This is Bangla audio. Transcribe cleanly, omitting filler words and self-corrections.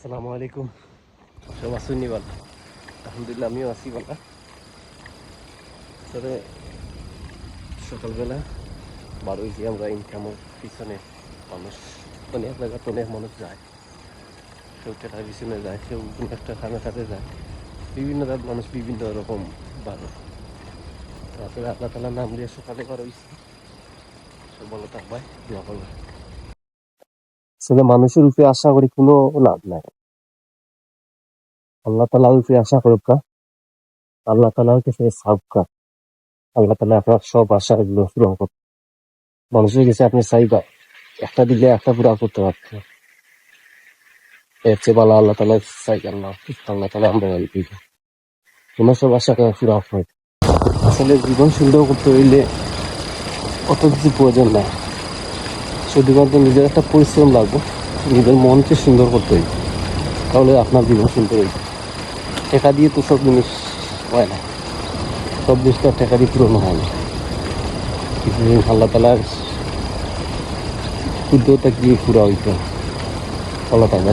আসসালামু আলাইকুম। সব আসুননি বল, আলহামদুলিল্লাহ আমিও আছি বলা। তবে সকালবেলা বার হয়েছি আমরা ইনকামের পিছনে। মানুষ অনেক জায়গাতে অনেক মানুষ যায়, কেউ টাকার পিছনে যায়, কেউ কোনো একটা খানা খাতে যায়। বিভিন্ন জাত মানুষ বিভিন্ন রকম বার হয়। আসলে আল্লাহ তালার নাম দিয়ে সকালে বার হয়েছি। সব ভালো থাকবে, দোয়া করবে। আসলে মানুষের উপরে আশা করি কোনো লাভ নাই। আল্লাহ তালার উপরে আশা করুক, আল্লাহ তালার কাছে সাবকা। আল্লাহ তালা আপনার সব আশা এগুলো পূরণ করতে। মানুষের কাছে আপনি চাইবা একটা দিলে একটা পুরা করতে পারছেন, এর চেয়ে ভালো আল্লাহ তালা চাই। আল্লাহ আল্লাহ তালা আমরা দিব তোমার সব আশা পুরা হয়। আসলে জীবন সুন্দর করতে হইলে অত কিছু প্রয়োজন নাই, শুধুমাত্র নিজের একটা পরিশ্রম লাগবে, নিজের মনকে সুন্দর করতে হইবে, তাহলে আপনার জীবন সুন্দর হইবে। টাকা দিয়ে তো সব জিনিস হয় না, সব জিনিস তো টাকা দিয়ে পূরণ হয় না। কিছু জিনিস আল্লাহ তালার শুদ্ধতা গিয়ে পুরা হইতে আল্লাহ তালা